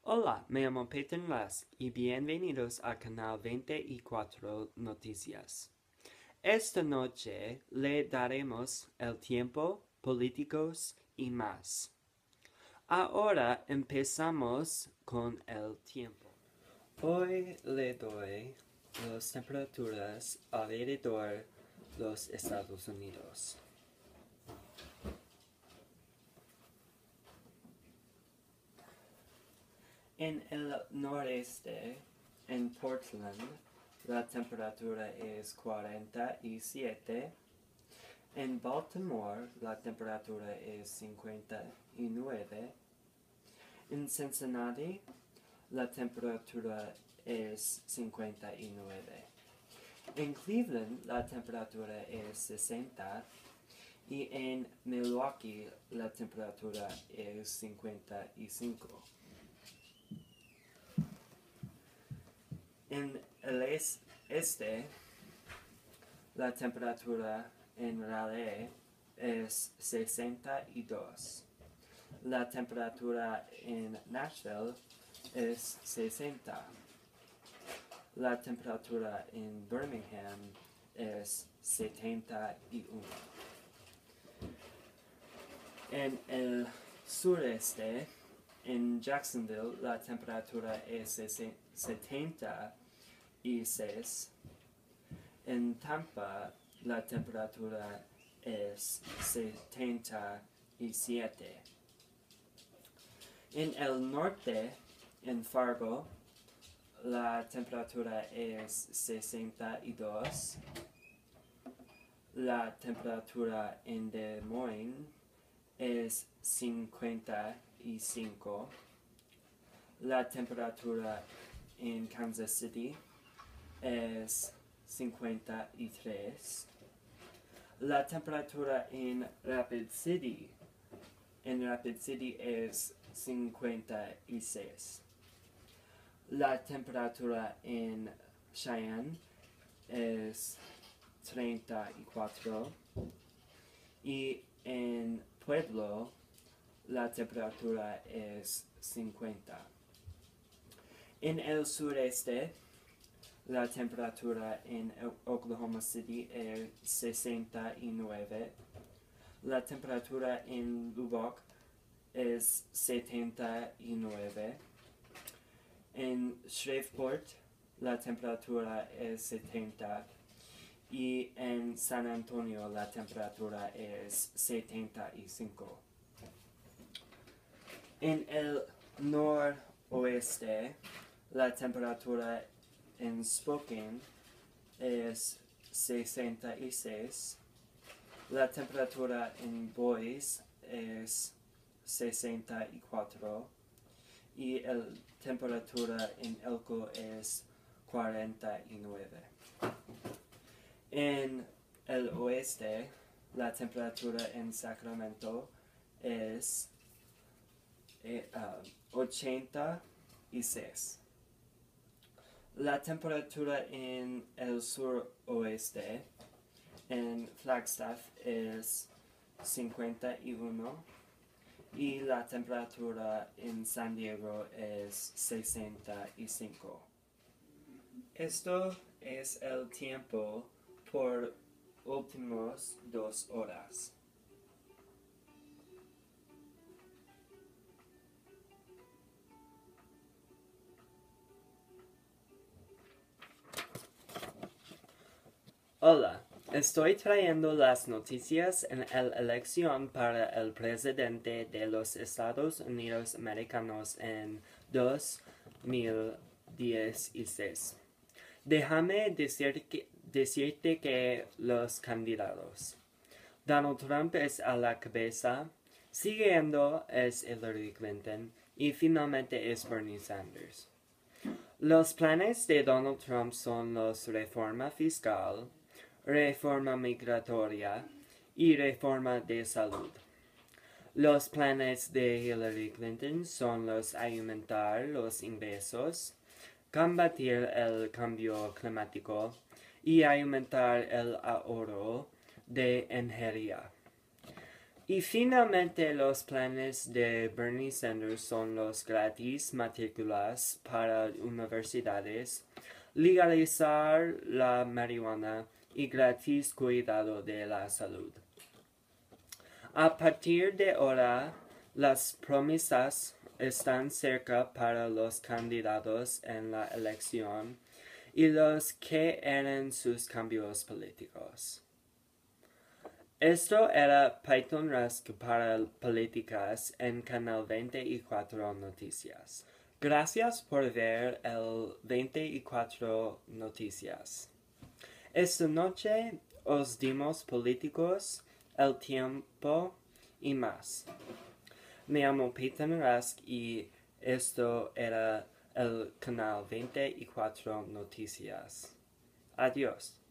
Hola, me llamo Payton y bienvenidos a Canal 20 y Cuatro Noticias. Esta noche le daremos el tiempo, políticos y más. Ahora empezamos con el tiempo. Hoy le doy las temperaturas alrededor de los Estados Unidos. En el noreste, en Portland, la temperatura es 47. En Baltimore, la temperatura es 59. En Cincinnati, la temperatura es 59. En Cleveland, la temperatura es 60. Y en Milwaukee, la temperatura es 55. En el este, la temperatura en Raleigh es 62. La temperatura en Nashville es 60. La temperatura en Birmingham es 71. En el sureste, en Jacksonville, la temperatura es 76. En Tampa, la temperatura es 77. En el norte, en Fargo, la temperatura es 62. La temperatura en Des Moines es 55. La temperatura en Kansas City es 53. La temperatura en Rapid City es 56. La temperatura en Cheyenne es 34. Y en Pueblo, la temperatura es 50. En el sureste, la temperatura en Oklahoma City es 69. La temperatura en Lubbock es 79. En Shreveport, la temperatura es 70. Y en San Antonio, la temperatura es 75. En el noroeste, la temperatura en Spokane es 66. La temperatura en Boise es 64. Y la temperatura en Elko es 49. En el oeste, la temperatura en Sacramento es 86. La temperatura en el suroeste, en Flagstaff, es 51. Y la temperatura en San Diego es 65. Esto es el tiempo por últimos 2 horas. Hola, estoy trayendo las noticias en la elección para el presidente de los Estados Unidos Americanos en 2016. Déjame decirte que los candidatos. Donald Trump es a la cabeza, siguiendo es Hillary Clinton y finalmente es Bernie Sanders. Los planes de Donald Trump son los reforma fiscal, reforma migratoria y reforma de salud. Los planes de Hillary Clinton son los aumentar los ingresos, combatir el cambio climático y aumentar el ahorro de energía. Y finalmente los planes de Bernie Sanders son los gratis matrículas para universidades, legalizar la marihuana y gratis cuidado de la salud. A partir de ahora, las promesas están cerca para los candidatos en la elección y los que eran sus cambios políticos. Esto era Payton para políticas en Canal 20 y Cuatro Noticias. Gracias por ver el 20 y 4 Noticias. Esta noche os dimos políticos, el tiempo y más. Me llamo Payton y esto era el Canal 20 y 4 Noticias. Adiós.